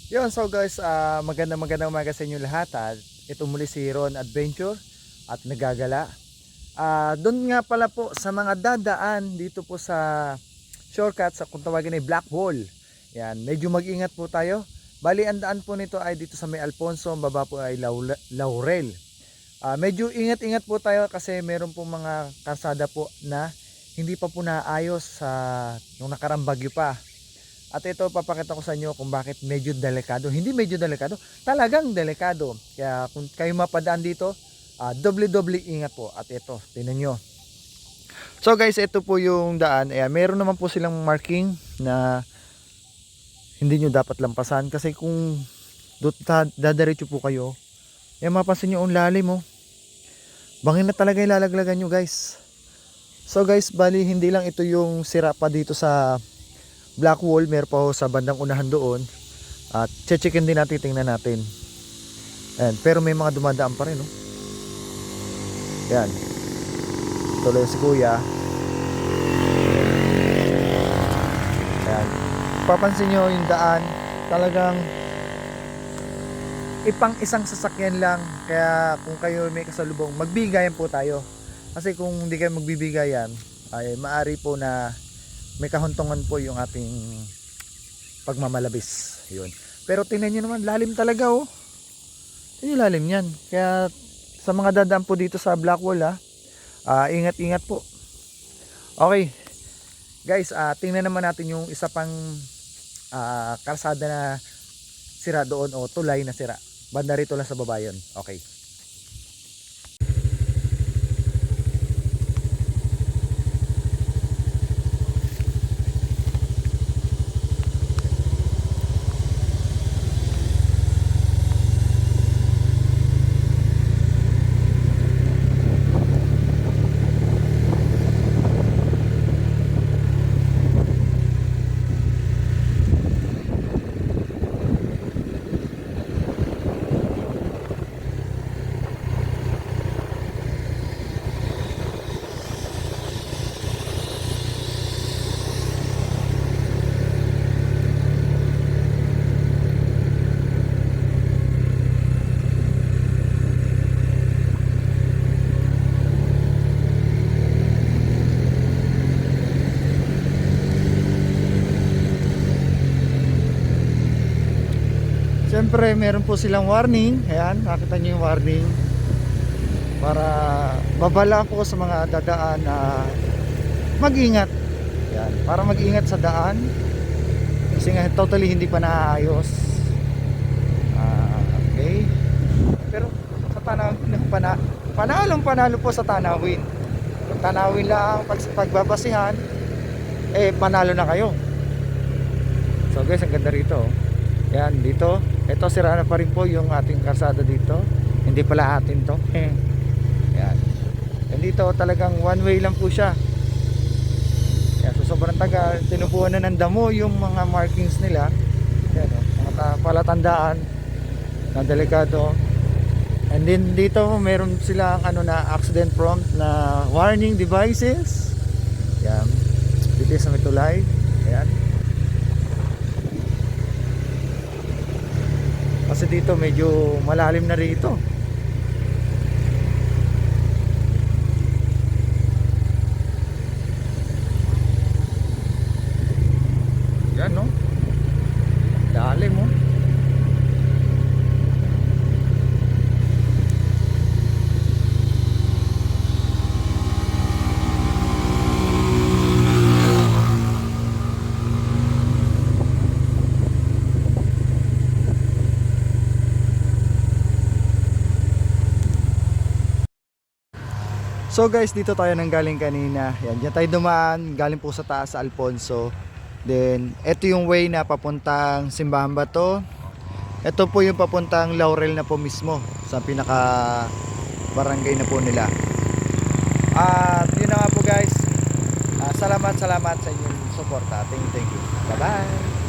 Yun, so guys, magandang umaga sa inyo lahat. At ito muli si Ron Adventure at nagagala. Doon nga pala po sa mga dadaan dito po sa shortcut sa kung tawagin ay Black Wall. Yan, medyo mag-ingat po tayo. Bali, ang daan po nito ay dito sa may Alfonso, ang baba po ay Laurel. Medyo ingat-ingat po tayo kasi meron po mga kalsada po na hindi pa po naayos sa nung nakarang bagyo pa. At ito papakita ko sa inyo kung bakit medyo delikado. Hindi medyo delikado, talagang delikado. Kaya kung kayo mapadaan dito, doble-doble ingat po. At ito, tingnan nyo. So guys, ito po yung daan. Meron naman po silang marking na hindi nyo dapat lampasan. Kasi kung dadiretso po kayo, mapapansin nyo ang lalim mo. Bangin na talaga yung lalaglagan nyo guys. So guys, bali hindi lang ito yung sira pa dito sa Black Wall, meron pa ho sa bandang unahan doon. At checkin din natin, tingnan natin. Ayan, pero may mga dumadaan pa rin, no? Ayan. Tuloy si kuya. Ayan. Papansin nyo yung daan, talagang ipang isang sasakyan lang. Kaya kung kayo may kasalubong, magbigayan po tayo. Kasi kung hindi kayo magbibigayan, ay maari po na may kahuntungan po yung ating pagmamalabis. Yun. Pero tingnan nyo naman, lalim talaga oh. Tingnan nyo lalim yan. Kaya sa mga dadaan po dito sa Black Wall ingat-ingat po. Okay. Guys, tingnan naman natin yung isa pang kalsada na sira doon o tulay na sira. Banda rito lang sa baba yun. Okay. Siyempre meron po silang warning. Ayan, nakita nyo yung warning. Para babala po sa mga dadaan na mag-ingat. Ayan, para mag-ingat sa daan. Kasi nga totally hindi pa naayos. Okay. Pero sa tanawin, panalo po sa tanawin. Kung tanawin lang pagbabasihan, panalo na kayo. So guys, ang ganda rito. Yan, dito. Ito, sira na pa rin po yung ating kalsada dito. Hindi pala atin to. Yan. And dito talagang one way lang po siya. Yan, so sobrang tagal. Tinubuan na ng damo yung mga markings nila. Yan, mga palatandaan na delikado. And then dito meron silang na accident prompt na warning devices. Yan. Dito sa may tulay. Ayan. Kasi dito medyo malalim na rito. Yan no. Lalim mo. So guys, dito tayo nang galing kanina. Yan, dyan tayo dumaan, galing po sa taas sa Alfonso. Then, ito yung way na papuntang Simbahan Bato. Ito po yung papuntang Laurel na po mismo, sa pinaka barangay na po nila. At yun na nga po guys. Salamat sa inyong suporta. Thank you. Bye bye.